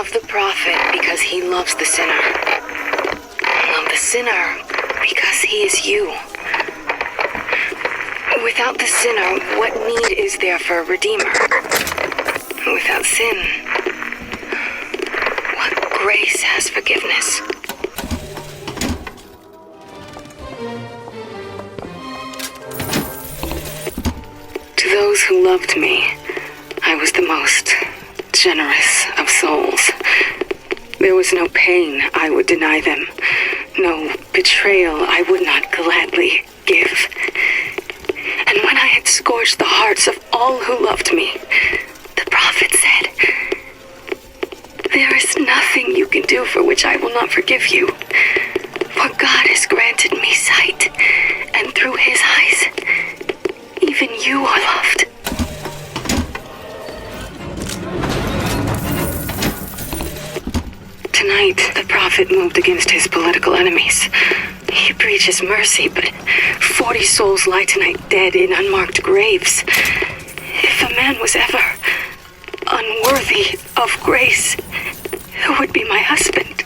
Love the prophet because he loves the sinner. Love the sinner because he is you. Without the sinner, what need is there for a redeemer? Without sin, what grace has forgiveness? To those who loved me, I was the most generous of souls. There was no pain I would deny them, no betrayal I would not gladly give. And when I had scorched the hearts of all who loved me, the prophet said, "There is nothing you can do for which I will not forgive you. For God has granted me sight, and through his eyes, even you are loved." Tonight, the prophet moved against his political enemies. He preaches mercy, but 40 souls lie tonight dead in unmarked graves. If a man was ever unworthy of grace, it would be my husband.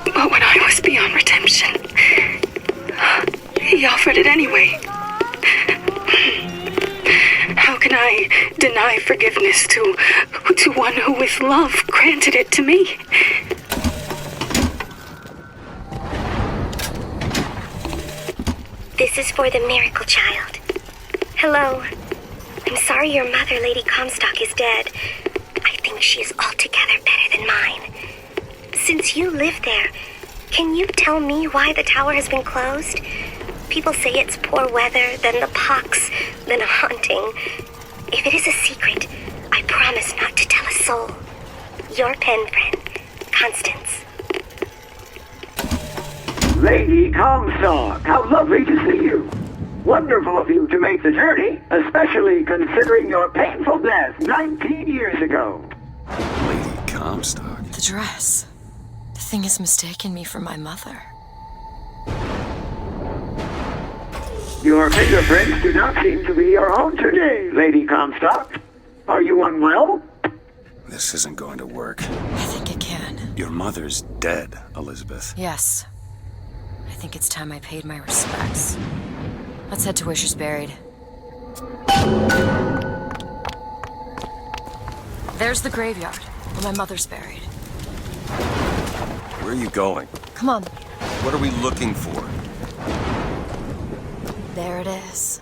But when I was beyond redemption, he offered it anyway. How can I deny forgiveness to one who with love granted it to me? This is for the miracle child. Hello. I'm sorry your mother, Lady Comstock, is dead. I think she is altogether better than mine. Since you live there, can you tell me why the tower has been closed? People say it's poor weather, then the pox, then a haunting. If it is a secret, I promise not to tell a soul. Your pen friend, Constance. Lady Comstock, how lovely to see you. Wonderful of you to make the journey, especially considering your painful death 19 years ago. Lady Comstock? The dress. The thing has mistaken me for my mother. Your fingerprints do not seem to be your own today, Lady Comstock. Are you unwell? This isn't going to work. I think it can. Your mother's dead, Elizabeth. Yes. I think it's time I paid my respects. Let's head to where she's buried. There's the graveyard, where my mother's buried. Where are you going? Come on. What are we looking for? There it is.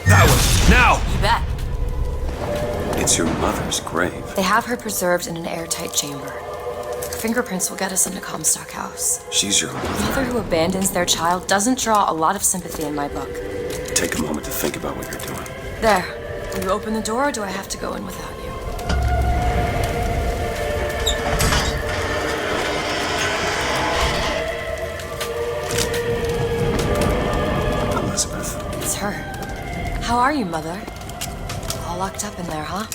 That way! Now! You bet. It's your mother's grave. They have her preserved in an airtight chamber. Her fingerprints will get us into Comstock House. She's your A mother. mother who abandons their child doesn't draw a lot of sympathy in my book. Take a moment to think about what you're doing. There. Will you open the door, or do I have to go in without you? Elizabeth. It's her. How are you, Mother? All locked up in there, huh?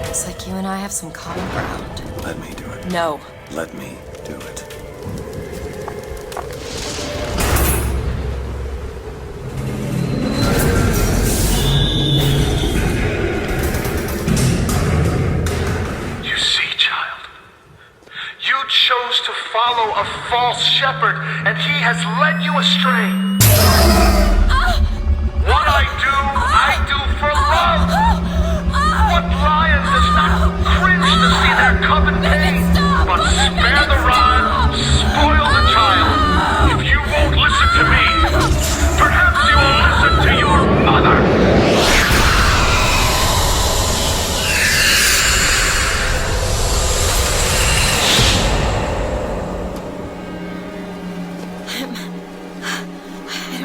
Looks like you and I have some common ground. Let me do it. No. Let me do it. You see, child, you chose to follow a false shepherd, and he has led you astray. What I do for love. What lion does not cringe to see their coven pain, but spare the rod, spoil the child. If you won't listen to me, perhaps you will listen to your mother.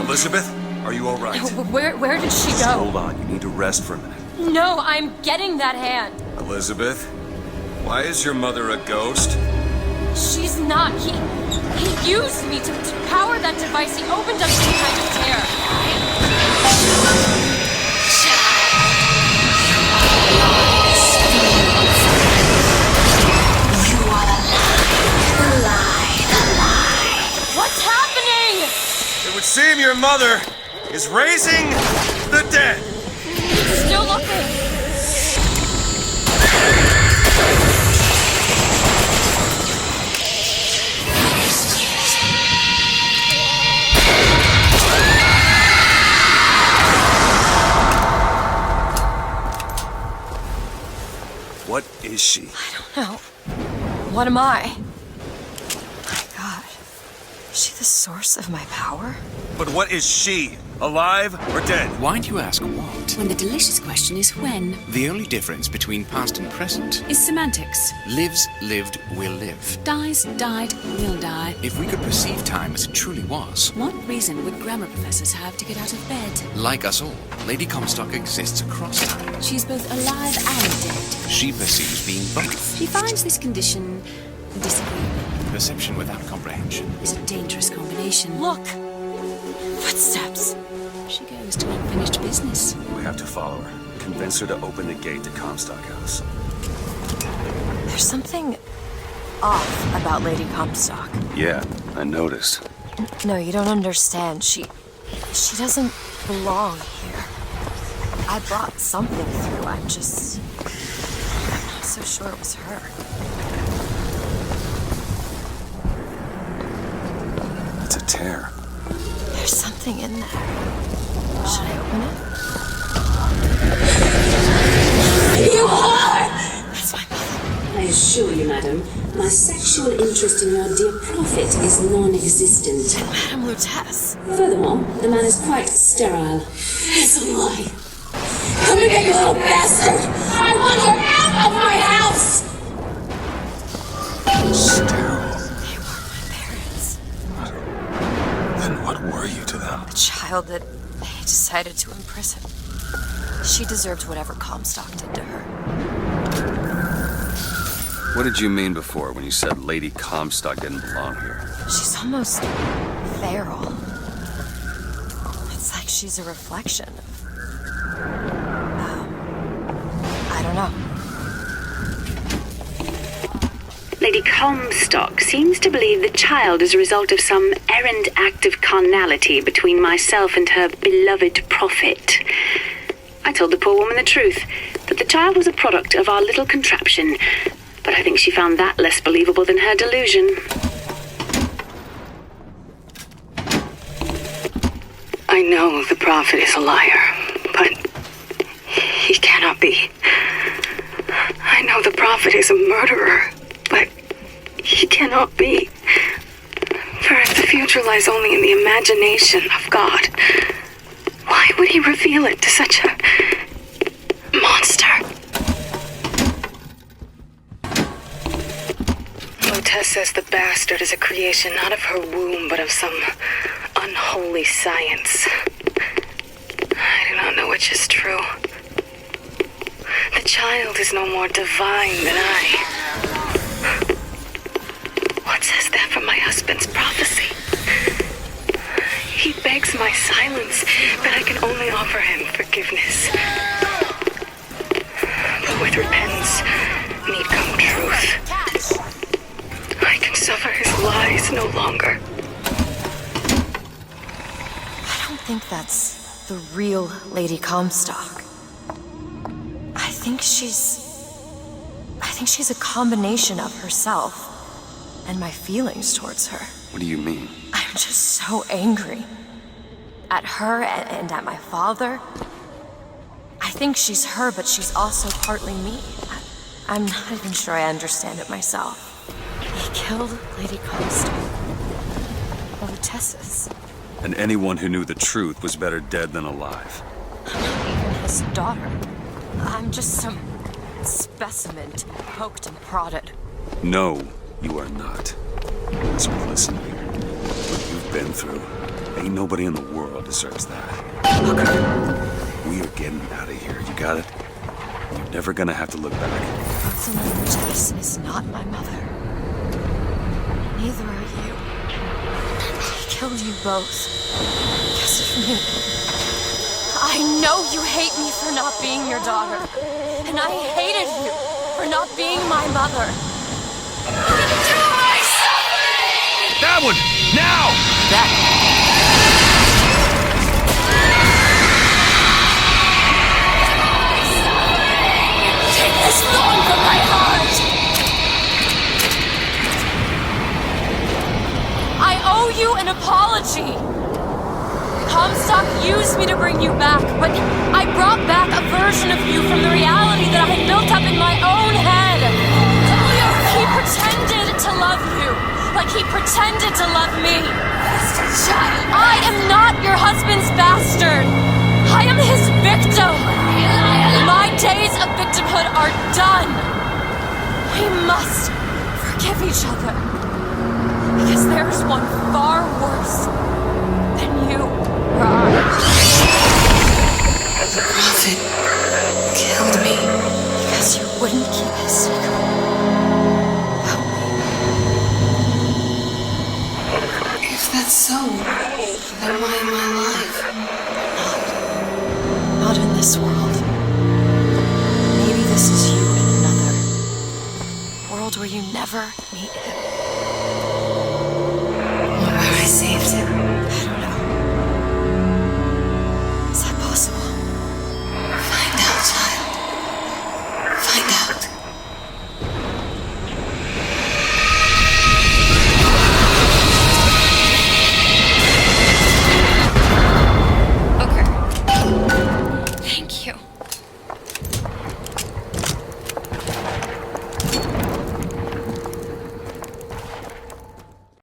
Elizabeth, are you all right? Where did she Just go? hold on. You need to rest for a minute. No, I'm getting that hand. Elizabeth, why is your mother a ghost? She's not. He used me to power that device. He opened up some kind of tear. You are the lie. What's happening? It would seem mother is raising the dead. Still looking. What is she? I don't know. What am I? My God. Is she the source of my power? But what is she? Alive or dead? Why do you ask what? When the delicious question is when. The only difference between past and present Is semantics. lives, lived, will live. Dies, died, will die. If we could perceive time as it truly was, What reason would grammar professors have to get out of bed? like us all, Lady Comstock exists across time. She's both alive and dead. She perceives being both. She finds this condition disagreeable. Perception without comprehension. Is a dangerous combination. Look! Footsteps. She goes to unfinished business. We have to follow her. Convince her to open the gate to Comstock House. There's something off about Lady Comstock. Yeah, I noticed. No, you don't understand. She doesn't belong here. I brought something through. I'm not so sure it was her. It's a tear. There's something in there. Should I open it? You are! That's my mother. I assure you, madam, my sexual interest in your dear prophet is non-existent. Madame Lutece. Furthermore, the man is quite sterile. It's a lie. Come and get you little bastard! I want you out of my house! Sterile. They were my parents. Then what were you to them? A child that they decided to imprison. She deserved whatever Comstock did to her. What did you mean before when you said Lady Comstock didn't belong here? She's almost feral. It's like she's a reflection of... I don't know. Lady Comstock seems to believe the child is a result of some errant act of carnality between myself and her beloved prophet. I told the poor woman the truth, that the child was a product of our little contraption, but I think she found that less believable than her delusion. I know the prophet is a liar, but he cannot be. I know the prophet is a murderer, but he cannot be. For if the future lies only in the imagination of God, why would he reveal it to such a monster? Lotez says the bastard is a creation not of her womb, but of some unholy science. I do not know which is true. The child is no more divine than I. What says that from my husband's prophecy? He begs my silence, but I can only offer him forgiveness. But with repentance need come truth. I can suffer his lies no longer. I don't think that's the real Lady Comstock. I think she's a combination of herself and my feelings towards her. What do you mean? I'm just so angry. At her and at my father. I think she's her, but she's also partly me. I'm not even sure I understand it myself. He killed Lady Comstock. Lutece's. And anyone who knew the truth was better dead than alive. I'm not even his daughter. I'm just some specimen to be poked and prodded. No, you are not. So listen here. What you've been through, ain't nobody in the world deserves that. We are getting out of here. You got it? You're never gonna have to look back. Lutece is not my mother. Neither are you. He killed you both. Because of me. I know you hate me for not being your daughter. And I hated you for not being my mother. That one! Now! That. this thorn from my heart! I owe you an apology! Comstock used me to bring you back, but I brought back a version of you from the reality that I had built up in my own head. He pretended to love you, like he pretended to love me. Child, I am not your husband's bastard. I am his victim. My days of victimhood are done. We must forgive each other, because there's one far worse than you. The Prophet killed me because you wouldn't keep his secret. If that's so, then why am I alive? Not in this world. Maybe this is you in another world where you never meet him. Where I saved him.